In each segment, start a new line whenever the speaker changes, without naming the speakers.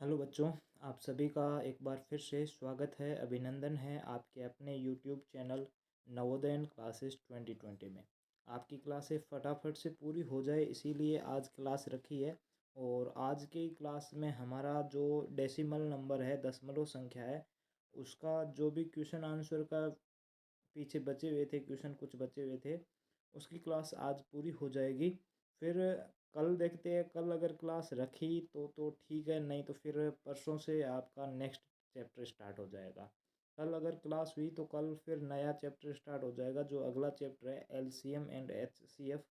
Hello बच्चों, आप सभी का एक बार फिर से स्वागत है, अभिनंदन है आपके अपने यूट्यूब चैनल नवोदयन क्लासेस 2020 में। आपकी क्लासें फटाफट से पूरी हो जाए इसीलिए आज क्लास रखी है। और आज की क्लास में हमारा जो डेसिमल नंबर है, दशमलव संख्या है, उसका जो भी क्वेश्चन आंसर का पीछे बचे हुए थे, क्वेश्चन कुछ बचे हुए थे, उसकी क्लास आज पूरी हो जाएगी। फिर कल देखते हैं, कल अगर क्लास रखी तो ठीक है, नहीं तो फिर परसों से आपका नेक्स्ट चैप्टर स्टार्ट हो जाएगा। कल अगर क्लास हुई तो कल फिर नया चैप्टर स्टार्ट हो जाएगा, जो अगला चैप्टर है एलसीएम एंड एचसीएफ,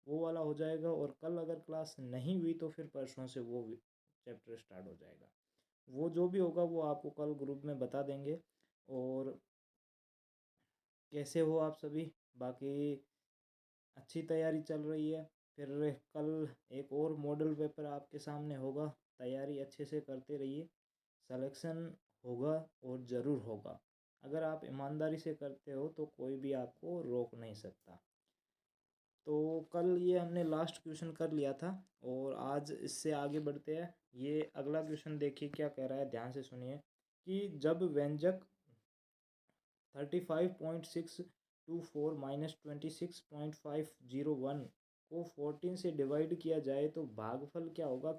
वो वाला हो जाएगा। और कल अगर क्लास नहीं हुई तो फिर परसों से वो चैप्टर स्टार्ट हो जाएगा। वो जो भी होगा वो आपको कल ग्रुप में बता देंगे। और कैसे हो आप सभी? बाकी अच्छी तैयारी चल रही है? फिर कल एक और मॉडल पेपर आपके सामने होगा, तैयारी अच्छे से करते रहिए। सिलेक्शन होगा और ज़रूर होगा। अगर आप ईमानदारी से करते हो तो कोई भी आपको रोक नहीं सकता। तो कल ये हमने लास्ट क्वेश्चन कर लिया था और आज इससे आगे बढ़ते हैं। ये अगला क्वेश्चन देखिए क्या कह रहा है, ध्यान से सुनिए। कि जब व्यंजक 35.624 माइनस 26.501 को 14 से डिवाइड किया जाए तो भागफल क्या होगा?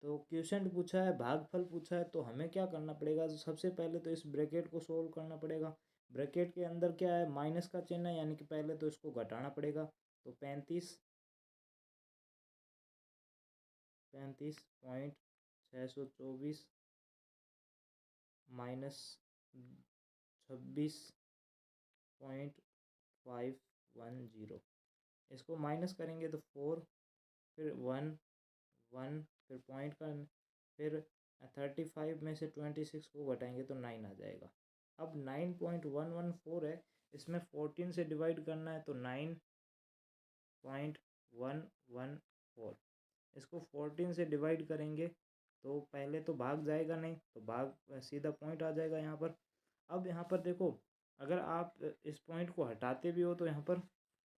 तो क्वेश्चन पूछा है, भागफल पूछा है, तो हमें क्या करना पड़ेगा? तो सबसे पहले तो इस ब्रैकेट को सोल्व करना पड़ेगा। ब्रैकेट के अंदर क्या है? माइनस का चिन्ह है, यानी कि पहले तो इसको घटाना पड़ेगा। तो 35.624 माइनस 26.510, इसको माइनस करेंगे तो 4, फिर 1 फिर पॉइंट का, फिर 35 में से 26 को घटाएंगे तो 9 आ जाएगा। अब 9.114 है, इसमें 14 से डिवाइड करना है तो 9.114, इसको 14 से डिवाइड करेंगे तो पहले तो भाग जाएगा नहीं, तो भाग सीधा पॉइंट आ जाएगा यहाँ पर। अब यहाँ पर देखो, अगर आप इस पॉइंट को हटाते भी हो तो यहाँ पर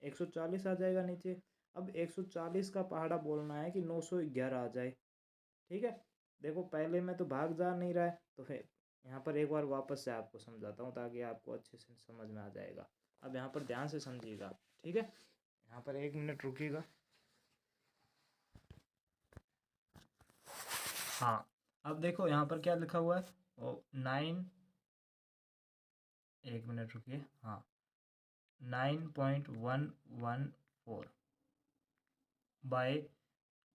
140 आ जाएगा नीचे। अब 140 का पहाड़ा बोलना है कि 911 आ जाए। ठीक है, देखो पहले में तो भाग जा नहीं रहा है, तो फिर यहाँ पर एक बार वापस से आपको समझाता हूँ ताकि आपको अच्छे से समझ में आ जाएगा। अब यहाँ पर ध्यान से समझिएगा, ठीक है? यहाँ पर 1 मिनट रुकिएगा। हाँ, अब देखो यहाँ पर क्या लिखा हुआ है, ओ 1 मिनट रुकिए। हाँ, 9.114 बाय,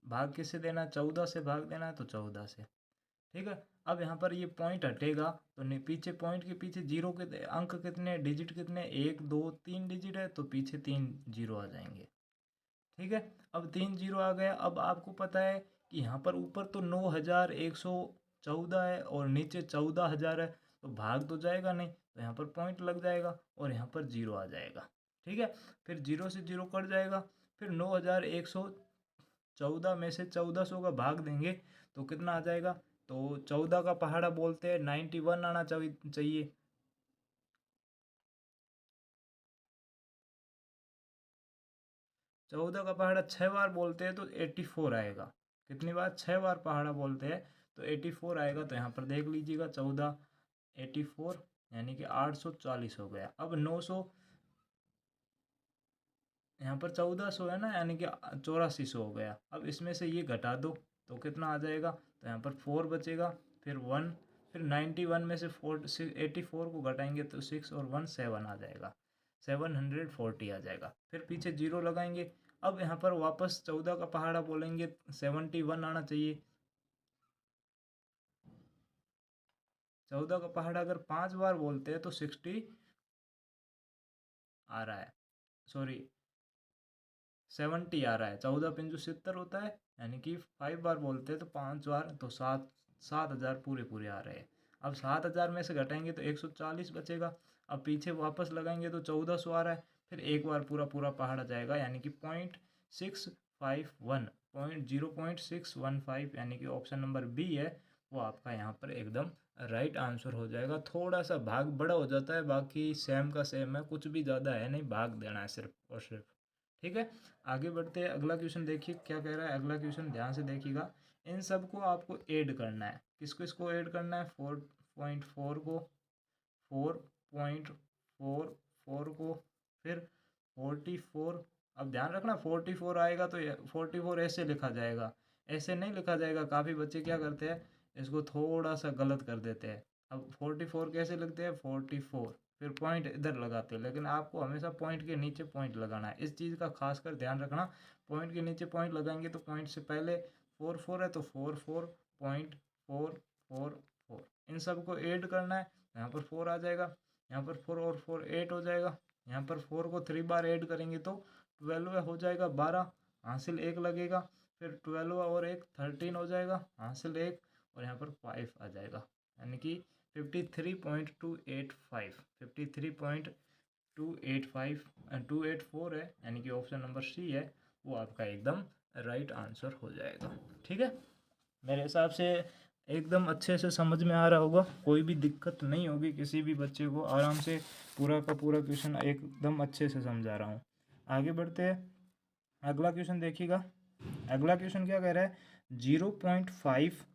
भाग किससे देना? 14 से भाग देना है तो 14 से। ठीक है, अब यहाँ पर ये पॉइंट हटेगा तो पीछे पॉइंट के पीछे जीरो के अंक कितने, डिजिट कितने, 1 2 3 डिजिट है, तो पीछे 3 जीरो आ जाएंगे। ठीक है, अब 3 जीरो आ गया। अब आपको पता है कि यहाँ पर ऊपर तो 9,114 है और नीचे 14,000 है, तो भाग तो जाएगा नहीं, तो यहाँ पर पॉइंट लग जाएगा और यहाँ पर जीरो आ जाएगा। ठीक है, फिर जीरो से जीरो कट जाएगा, फिर 9,114 में से 1400 का भाग देंगे तो कितना आ जाएगा? तो 14 का पहाड़ा बोलते हैं 91 आना चाहिए। 14 का पहाड़ा 6 बार बोलते हैं तो 84 आएगा। कितनी बार? 6 बार पहाड़ा बोलते हैं तो 84 आएगा। तो यहाँ पर देख लीजिएगा, 14 84 यानी कि 840 हो गया। अब 900, यहाँ पर 1400 है ना, यानी कि 8400 हो गया। अब इसमें से ये घटा दो तो कितना आ जाएगा? तो यहाँ पर 4 बचेगा, फिर 1, फिर 91 में से 84 को घटाएंगे तो 6 और 1 7 आ जाएगा, 740 आ जाएगा। फिर पीछे जीरो लगाएंगे। अब यहाँ पर वापस 14 का पहाड़ा बोलेंगे, 71 आना चाहिए। 14 का पहाड़ा अगर 5 बार बोलते हैं तो 60 आ रहा है, सॉरी 70 आ रहा है। 14 × 70 होता है, यानी कि 5 बार बोलते हैं तो 5 बार, तो 7,000 पूरे पूरे आ रहे हैं। अब 7,000 में से घटाएंगे तो 140 बचेगा। अब पीछे वापस लगाएंगे तो 1400 आ रहा है। फिर एक बार पूरा पूरा पहाड़ा जाएगा, यानी कि 0.651, 0.615, यानी कि ऑप्शन नंबर बी है वो आपका यहाँ पर एकदम राइट आंसर हो जाएगा। थोड़ा सा भाग बड़ा हो जाता है, बाकी सेम का सेम है, कुछ भी ज़्यादा है नहीं, भाग देना है सिर्फ और सिर्फ। ठीक है, आगे बढ़ते हैं। अगला क्वेश्चन देखिए क्या कह रहा है। अगला क्वेश्चन ध्यान से देखिएगा। इन सब को आपको ऐड करना है। किसको इसको ऐड करना है? 4.4 को, 4.44 को, फिर 44। अब ध्यान रखना 44 आएगा तो 44 ऐसे लिखा जाएगा, ऐसे नहीं लिखा जाएगा। काफ़ी बच्चे क्या करते हैं, इसको थोड़ा सा गलत कर देते हैं। अब 44 कैसे लिखते हैं? 44, फिर पॉइंट इधर लगाते हैं, लेकिन आपको हमेशा पॉइंट के नीचे पॉइंट लगाना है। इस चीज़ का खासकर ध्यान रखना। पॉइंट के नीचे पॉइंट लगाएंगे तो पॉइंट से पहले 44 है तो 44.444। इन सबको ऐड करना है। यहाँ पर 4 आ जाएगा, यहाँ पर 4 और 4 8 हो जाएगा। यहाँ पर 4 को 3 बार ऐड करेंगे तो 12 हो जाएगा, 12 हासिल 1 लगेगा। फिर 12 और 1 13 हो जाएगा, हासिल 1, और यहाँ पर 5 आ जाएगा, यानी कि 53.285, 53.285 284 है, यानी कि ऑप्शन नंबर सी है वो आपका एकदम राइट आंसर हो जाएगा। ठीक है, मेरे हिसाब से एकदम अच्छे से समझ में आ रहा होगा, कोई भी दिक्कत नहीं होगी किसी भी बच्चे को। आराम से पूरा का पूरा क्वेश्चन एकदम अच्छे से समझा रहा हूँ। आगे बढ़ते हैं। अगला क्वेश्चन देखिएगा। अगला क्वेश्चन क्या कह रहा है? 0.5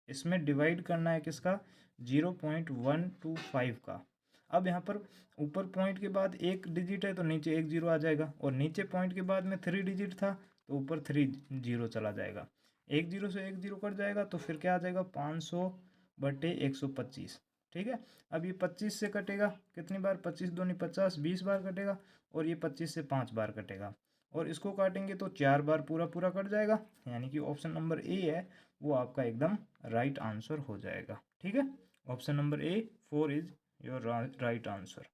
इसमें डिवाइड करना है किसका? 0.125 का। अब यहाँ पर ऊपर पॉइंट के बाद एक डिजिट है तो नीचे एक जीरो आ जाएगा, और नीचे पॉइंट के बाद में 3 डिजिट था तो ऊपर 3 जीरो चला जाएगा। एक जीरो से एक जीरो कट जाएगा तो फिर क्या आ जाएगा? 500/125। ठीक है, अब ये 25 से कटेगा कितनी बार? 25 दूनी 50, 20 बार कटेगा, और ये 25 से 5 बार कटेगा, और इसको काटेंगे तो 4 बार पूरा पूरा कट जाएगा, यानी कि ऑप्शन नंबर ए है वो आपका एकदम राइट आंसर हो जाएगा। ठीक है, option number A 4 is your right answer.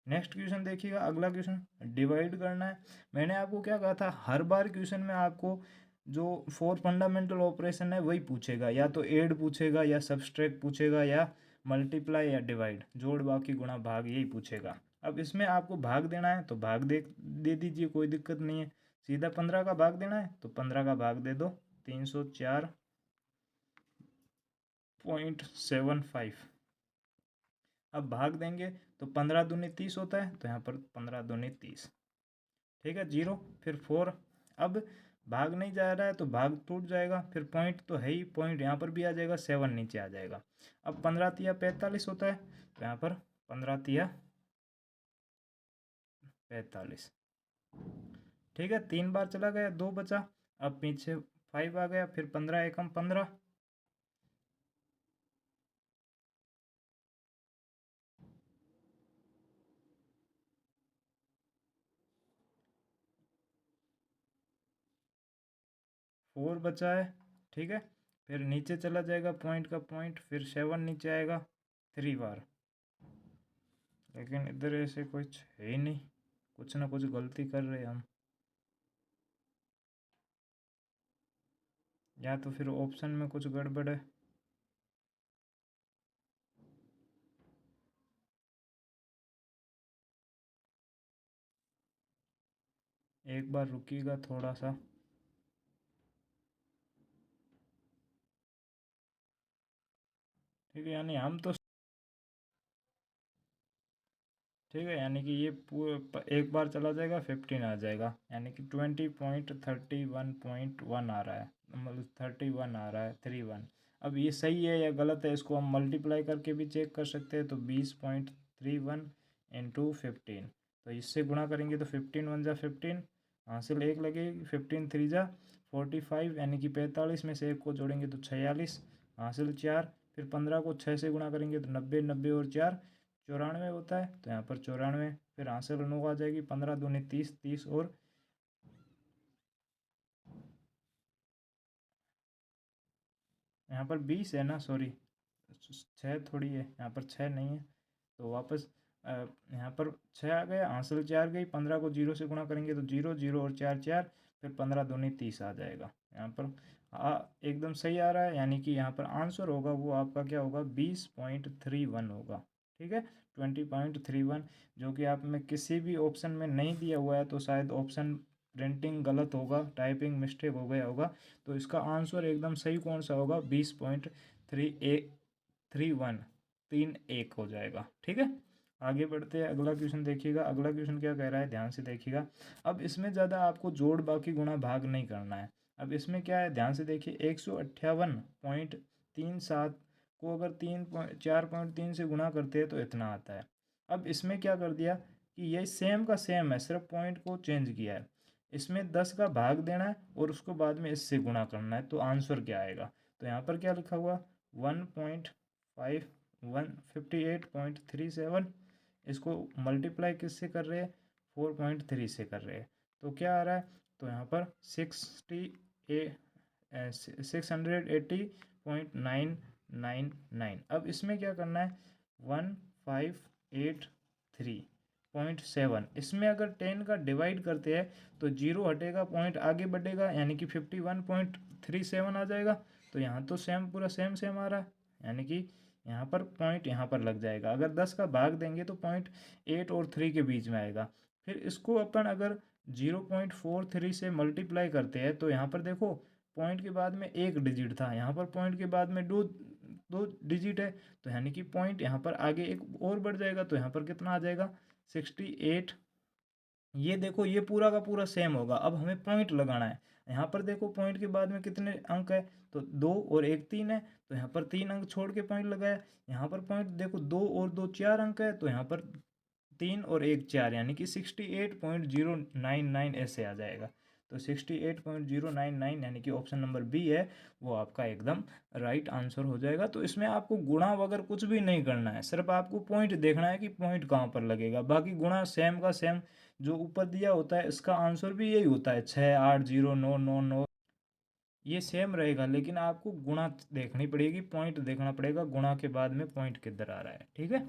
Next question देखिएगा। अगला क्वेश्चन डिवाइड करना है। मैंने आपको क्या कहा था, हर बार क्वेश्चन में आपको जो 4 फंडामेंटल ऑपरेशन है वही पूछेगा, या तो ऐड पूछेगा, या सब्सट्रैक्ट पूछेगा, या मल्टीप्लाई, या डिवाइड, जोड़ बाकी गुणा भाग, यही पूछेगा। अब इसमें आपको भाग देना है तो भाग दे दीजिए, कोई दिक्कत नहीं है। सीधा 15 का भाग देना है तो 15 का भाग दे दो, 304.75। अब भाग देंगे तो 15 दूनी 30 होता है, तो यहाँ पर 15 दूनी 30। ठीक है, 0, फिर 4। अब भाग नहीं जा रहा है तो भाग टूट जाएगा, फिर पॉइंट तो है ही, पॉइंट यहाँ पर भी आ जाएगा, 7 नीचे आ जाएगा। अब 15 तिया 45 होता है, तो यहाँ पर 15 तिया 45। ठीक है, 3 बार चला गया, 2 बचा, अब पीछे 5 आ गया, फिर 15 एकम 15। फोर बचा है। ठीक है, फिर नीचे चला जाएगा पॉइंट का पॉइंट, फिर 7 नीचे आएगा 3 बार। लेकिन इधर ऐसे कुछ है ही नहीं, कुछ ना कुछ गलती कर रहे हैं हम, या तो फिर ऑप्शन में कुछ गड़बड़ है। एक बार रुकिएगा थोड़ा सा। ठीक है, यानी हम तो ठीक है, यानी कि ये एक बार चला जाएगा 15 आ जाएगा, यानी कि 20.31.1 आ रहा है, मतलब 31 आ रहा है, 31। अब ये सही है या गलत है, इसको हम मल्टीप्लाई करके भी चेक कर सकते हैं। तो 20.31 इंटू 15, तो इससे गुणा करेंगे तो 15 1 जा 15, हासिल 1 लगेगी, 15 3 जा 45, यानी कि 45 में से 1 को जोड़ेंगे तो 46, हासिल 4, फिर 15 को 6 से गुणा करेंगे तो 90, 90 और 4 94 होता है, तो यहाँ पर 94, फिर हासिल 9 आ जाएगी, 15 दूनी 30, 30 और यहाँ पर 20 है ना, सॉरी 6 थोड़ी है, यहाँ पर 6 नहीं है, तो वापस यहाँ पर 6 आ गया, हासिल 4 गई, 15 को 0 से गुणा करेंगे तो 0, 0 और 4 4, फिर 15 दूनी 30 आ जाएगा। यहाँ पर एकदम सही आ रहा है, यानी कि यहाँ पर आंसर होगा वो आपका क्या होगा? 20.31 होगा। ठीक है, 20.31, जो कि आप में किसी भी ऑप्शन में नहीं दिया हुआ है, तो शायद ऑप्शन प्रिंटिंग गलत होगा, टाइपिंग मिस्टेक हो गया होगा। तो इसका आंसर एकदम सही कौन सा होगा? 20.31 31 हो जाएगा। ठीक है, आगे बढ़ते हैं, अगला क्वेश्चन देखिएगा। अगला क्वेश्चन क्या कह रहा है, ध्यान से देखिएगा। अब इसमें ज़्यादा आपको जोड़ बाकी गुणा भाग नहीं करना है। अब इसमें क्या है, ध्यान से देखिए, 158.37 को अगर 4.3 से गुणा करते हैं तो इतना आता है। अब इसमें क्या कर दिया कि ये सेम का सेम है, सिर्फ पॉइंट को चेंज किया है। इसमें 10 का भाग देना है और उसको बाद में इससे गुणा करना है, तो आंसर क्या आएगा। तो यहाँ पर क्या लिखा हुआ, 1.5837, इसको मल्टीप्लाई किससे कर रहे हैं, 4.3 से कर रहे हैं, तो क्या आ रहा है, तो यहाँ पर 680.999। अब इसमें क्या करना है, 1583.7, इसमें अगर 10 का डिवाइड करते हैं तो जीरो हटेगा, पॉइंट आगे बढ़ेगा, यानी कि 51.37 आ जाएगा। तो यहाँ तो सेम, पूरा सेम सेम आ रहा है, यानी कि यहाँ पर पॉइंट यहाँ पर लग जाएगा। अगर 10 का भाग देंगे तो पॉइंट 8 और 3 के बीच में आएगा। फिर इसको अपन अगर 0.43 से मल्टीप्लाई करते हैं तो यहाँ पर देखो, पॉइंट के बाद में एक डिजिट था, यहाँ पर पॉइंट के बाद में दो दो डिजिट है, तो यानी कि पॉइंट यहाँ पर आगे एक और बढ़ जाएगा, तो यहाँ पर कितना आ जाएगा, 68। ये देखो, ये पूरा का पूरा सेम होगा। अब हमें पॉइंट लगाना है। यहाँ पर देखो, पॉइंट के बाद में कितने अंक है, तो 2 और 1 3 है, तो यहाँ पर 3 अंक छोड़ के पॉइंट लगाया। यहाँ पर पॉइंट देखो, 2 और 2 4 अंक है, तो यहाँ पर 3 और 1 4, यानी कि 68.099 ऐसे आ जाएगा। तो 68.099 यानी कि ऑप्शन नंबर बी है वो आपका एकदम राइट आंसर हो जाएगा। तो इसमें आपको गुणा वगैरह कुछ भी नहीं करना है, सिर्फ आपको पॉइंट देखना है कि पॉइंट कहाँ पर लगेगा। बाकी गुणा सेम का सेम जो ऊपर दिया होता है, इसका आंसर भी यही होता है, 6809999, ये सेम रहेगा। लेकिन आपको गुणा देखनी पड़ेगी, पॉइंट देखना पड़ेगा, गुणा के बाद में पॉइंट किधर आ रहा है। ठीक है,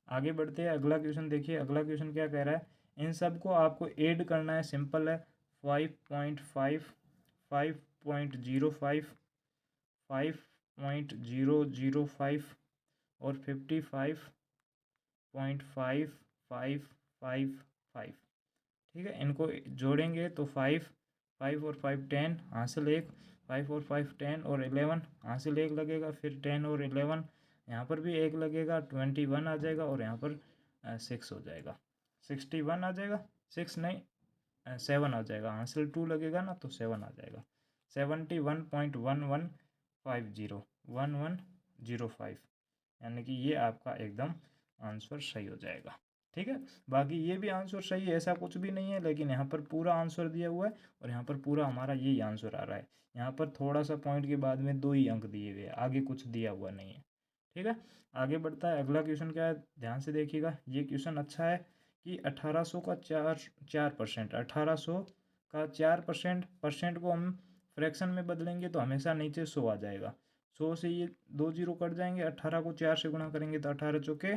आगे बढ़ते हैं, अगला क्वेश्चन देखिए। अगला क्वेश्चन क्या कह रहा है, इन सब को आपको ऐड करना है, सिंपल है। 5.5, 5.05, 5.005 और 55.5555। ठीक है, इनको जोड़ेंगे तो 5 और 5 10, हासिल 1, 5 और 5 10 और 11, हासिल 1 लगेगा, फिर 10 और 11, यहाँ पर भी 1 लगेगा, 21 आ जाएगा, और यहाँ पर 6 हो जाएगा, 61 आ जाएगा, 6 नहीं 7 आ जाएगा, हासिल 2 लगेगा ना, तो 7 आ जाएगा, 71.1105, यानी कि ये आपका एकदम आंसर सही हो जाएगा। ठीक है, बाकी ये भी आंसर सही है, ऐसा कुछ भी नहीं है, लेकिन यहाँ पर पूरा आंसर दिया हुआ है और यहाँ पर पूरा हमारा यही आंसर आ रहा है। यहाँ पर थोड़ा सा पॉइंट के बाद में 2 ही अंक दिए गए, आगे कुछ दिया हुआ नहीं है। ठीक है, आगे बढ़ता है, अगला क्वेश्चन क्या है, ध्यान से देखिएगा। ये क्वेश्चन अच्छा है कि 1800 का 4%, 1800 का 4%, परसेंट को हम फ्रैक्शन में बदलेंगे तो हमेशा नीचे 100 आ जाएगा। 100 से ये 2 जीरो कट जाएंगे, 18 को 4 से गुणा करेंगे तो 18 चौके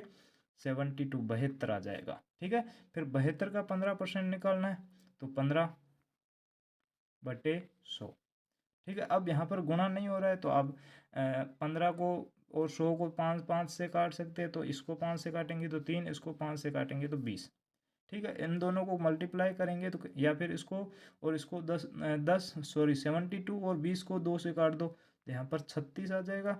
72, 72 आ जाएगा। ठीक है, फिर 72 का 15% निकालना है, तो 15/100। ठीक है, अब यहाँ पर गुणा नहीं हो रहा है, तो अब 15 को और 100 को 5 5 से काट सकते हैं, तो इसको 5 से काटेंगे तो 3, इसको 5 से काटेंगे तो 20। ठीक है, इन दोनों को मल्टीप्लाई करेंगे तो, या फिर इसको और इसको 72 और 20 को 2 से काट दो, तो यहाँ पर 36 आ जाएगा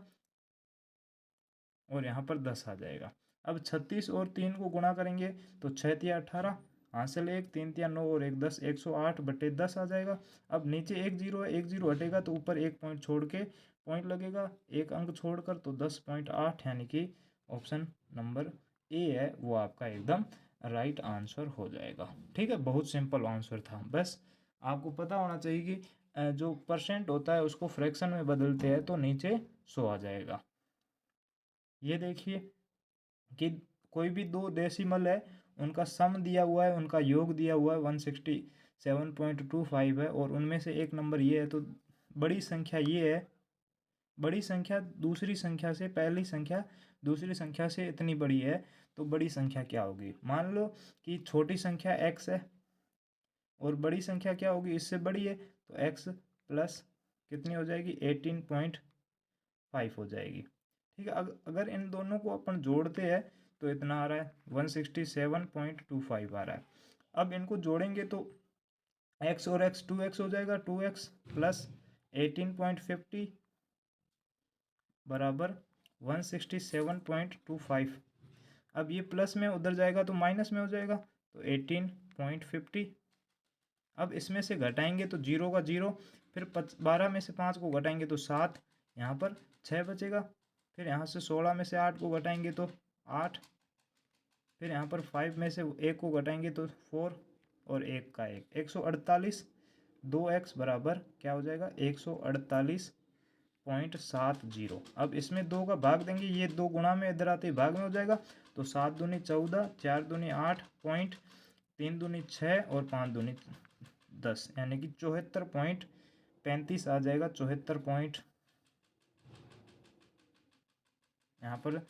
और यहाँ पर 10 आ जाएगा। अब 36 और 3 को गुणा करेंगे तो 6 तिया 18, हासिल 1, 3 तिया 9 और 1 10, 108/10 आ जाएगा। अब नीचे 1 जीरो है, 1 जीरो हटेगा तो ऊपर 1 पॉइंट छोड़ के पॉइंट लगेगा, 1 अंक छोड़कर, तो 10.8, यानी कि ऑप्शन नंबर ए है वो आपका एकदम राइट आंसर हो जाएगा। ठीक है, बहुत सिंपल आंसर था, बस आपको पता होना चाहिए कि जो परसेंट होता है उसको फ्रैक्शन में बदलते हैं तो नीचे 100 आ जाएगा। ये देखिए कि कोई भी 2 डेसिमल है, उनका सम दिया हुआ है, उनका योग दिया हुआ है 167.25 है, और उनमें से एक नंबर ये है, तो बड़ी संख्या ये है, बड़ी संख्या दूसरी संख्या से, पहली संख्या दूसरी संख्या से इतनी बड़ी है, तो बड़ी संख्या क्या होगी। मान लो कि छोटी संख्या x है और बड़ी संख्या क्या होगी, इससे बड़ी है, तो x प्लस कितनी हो जाएगी, 18.5 हो जाएगी। ठीक है, अगर इन दोनों को अपन जोड़ते हैं तो इतना आ रहा है, 167.25 आ रहा है। अब इनको जोड़ेंगे तो x और x 2x हो जाएगा, 2x प्लस 18.50 बराबर 167.25। अब ये प्लस में उधर जाएगा तो माइनस में हो जाएगा, तो 18.50। अब इसमें से घटाएंगे तो 0 का 0, फिर 12 में से 5 को घटाएंगे तो 7, यहाँ पर 6 बचेगा। फिर यहाँ से 16 में से 8 को घटाएंगे तो 8, फिर यहाँ पर 5 में से 1 को घटाएंगे तो 4 और 1 का 1, 148। 2x बराबर क्या हो जाएगा, 148.70। अब इसमें 2 का भाग देंगे, ये 2 गुणा में इधर आते ही भाग में हो जाएगा, तो 7 दूनी 14, 4 दूनी 8 पॉइंट, 3 दूनी 6 और 5 दूनी 10, यानी कि 74.35 आ जाएगा। 74 पॉइंट, यहाँ पर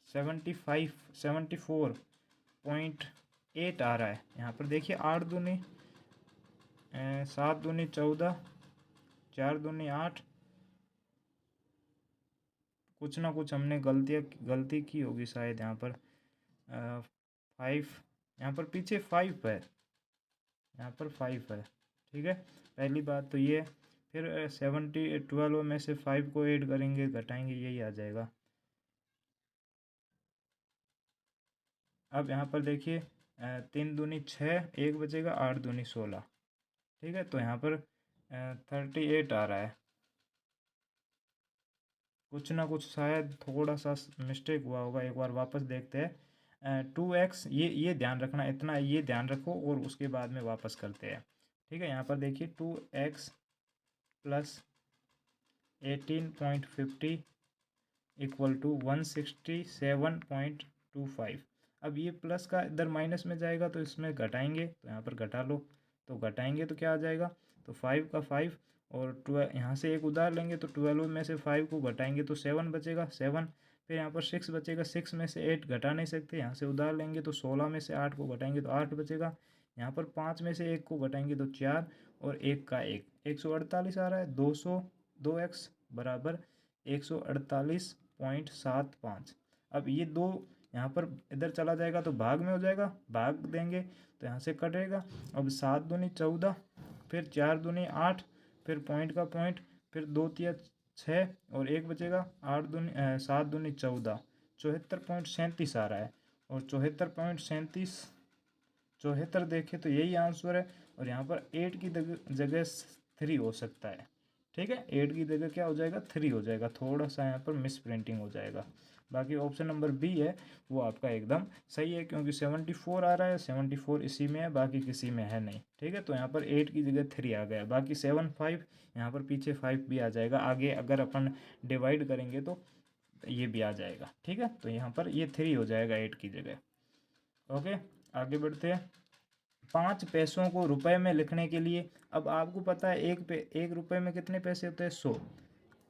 74.8 आ रहा है। यहाँ पर देखिए 8 दूनी 7 दूनी 14, 4 दूनी 8, कुछ ना कुछ हमने गलती की होगी शायद। यहाँ पर 5, यहाँ पर पीछे 5 है, यहाँ पर 5 है, ठीक है। पहली बात तो ये, फिर 12 में से 5 को ऐड करेंगे, घटाएंगे, यही आ जाएगा। अब यहाँ पर देखिए 3 दूनी 6, 1 बचेगा, 8 दूनी 16, ठीक है। तो यहाँ पर 38 आ रहा है। कुछ ना कुछ शायद थोड़ा सा मिस्टेक हुआ होगा, एक बार वापस देखते हैं। 2x, ये ध्यान रखना, इतना ये ध्यान रखो और उसके बाद में वापस करते हैं, ठीक है। यहाँ पर देखिए 2x प्लस 18.50 इक्वल टू 167.25। अब ये प्लस का इधर माइनस में जाएगा तो इसमें घटाएंगे, तो यहाँ पर घटा लो, तो घटाएंगे तो क्या आ जाएगा, तो 5 का 5 और 12, यहाँ से एक उधार लेंगे तो 12 में से 5 को घटाएंगे तो 7 बचेगा, 7। फिर यहाँ पर 6 बचेगा, 6 में से 8 घटा नहीं सकते, यहाँ से उधार लेंगे तो 16 में से 8 को घटाएंगे तो 8 बचेगा। यहाँ पर 5 में से 1 को घटाएंगे तो 4 और 1 का 1, 148 आ रहा है। 2x बराबर 148.75। अब ये 2 यहाँ पर इधर चला जाएगा तो भाग में हो जाएगा, भाग देंगे तो यहाँ से कटेगा। अब 7 दूनी 14, फिर 4 दूनी 8, फिर पॉइंट का पॉइंट, फिर 2 तिया 6 और 1 बचेगा, 7 दूनी 14, 74.37 आ रहा है। और 74.37, 74 देखें तो यही आंसर है। और यहाँ पर 8 की जगह 3 हो सकता है, ठीक है। 8 की जगह क्या हो जाएगा, 3 हो जाएगा, थोड़ा सा यहाँ पर मिस प्रिंटिंग हो जाएगा। बाकी ऑप्शन नंबर बी है वो आपका एकदम सही है, क्योंकि 74 आ रहा है, 74 इसी में है, बाकी किसी में है नहीं, ठीक है। तो यहाँ पर 8 की जगह 3 आ गया, बाकी 7 5, यहाँ पर पीछे 5 भी आ जाएगा, आगे अगर अपन डिवाइड करेंगे तो ये भी आ जाएगा, ठीक है। तो यहाँ पर ये 3 हो जाएगा 8 की जगह। ओके, आगे बढ़ते हैं। 5 पैसों को रुपए में लिखने के लिए, अब आपको पता है एक रुपए में कितने पैसे होते हैं, 100,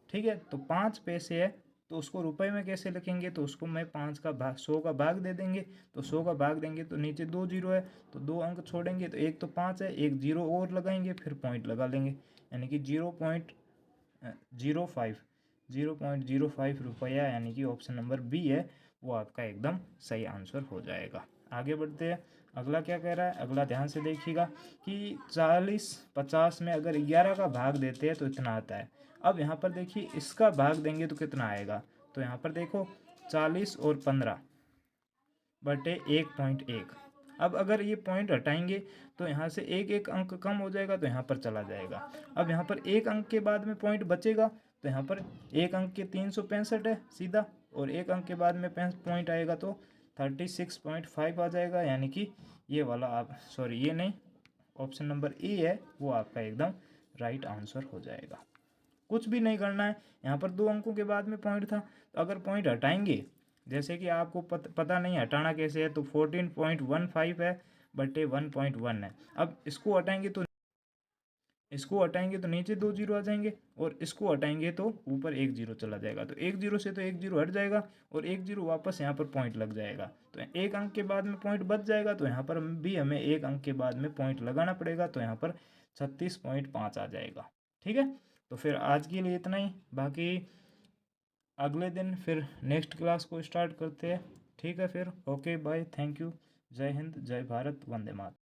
ठीक है। तो 5 पैसे है तो उसको रुपए में कैसे लिखेंगे, तो उसको मैं 5 का भाग 100 का भाग दे देंगे, तो 100 का भाग देंगे तो नीचे 2 जीरो है, तो 2 अंक छोड़ेंगे, तो एक तो 5 है, एक जीरो और लगाएंगे, फिर पॉइंट लगा लेंगे, यानी कि 0.05 रुपया, यानी कि ऑप्शन नंबर बी है वो आपका एकदम सही आंसर हो जाएगा। आगे बढ़ते हैं, अगला क्या कह रहा है, अगला ध्यान से देखिएगा कि 40-50 में अगर 11 का भाग देते हैं तो इतना आता है। अब यहाँ पर देखिए इसका भाग देंगे तो कितना आएगा, तो यहाँ पर देखो 40 और 15 बटे 1.1। अब अगर ये पॉइंट हटाएंगे तो यहाँ से एक अंक कम हो जाएगा, तो यहाँ पर चला जाएगा। अब यहाँ पर एक अंक के बाद में पॉइंट बचेगा, तो यहाँ पर एक अंक के 365 है सीधा, और एक अंक के बाद में पॉइंट आएगा तो 36.5 आ जाएगा, यानी कि ये वाला आप ये नहीं, ऑप्शन नंबर ए है वो आपका एकदम राइट आंसर हो जाएगा। कुछ भी नहीं करना है, यहाँ पर 2 अंकों के बाद में पॉइंट था, तो अगर पॉइंट हटाएंगे, जैसे कि आपको पता नहीं हटाना कैसे है, तो 14.15 है बटे 1.1 है। अब इसको हटाएंगे तो नीचे 2 जीरो आ जाएंगे, और इसको हटाएंगे तो ऊपर 1 जीरो चला जाएगा, तो 1 जीरो से तो 1 जीरो हट जाएगा, और 1 जीरो वापस यहाँ पर पॉइंट लग जाएगा, तो एक अंक के बाद में पॉइंट बच जाएगा, तो यहाँ पर भी हमें एक अंक के बाद में पॉइंट लगाना पड़ेगा, तो यहाँ पर 36.5 आ जाएगा, ठीक है। तो फिर आज के लिए इतना ही, बाकी अगले दिन फिर नेक्स्ट क्लास को स्टार्ट करते हैं, ठीक है। फिर ओके बाय, थैंक यू, जय हिंद, जय भारत, वंदे मातरम।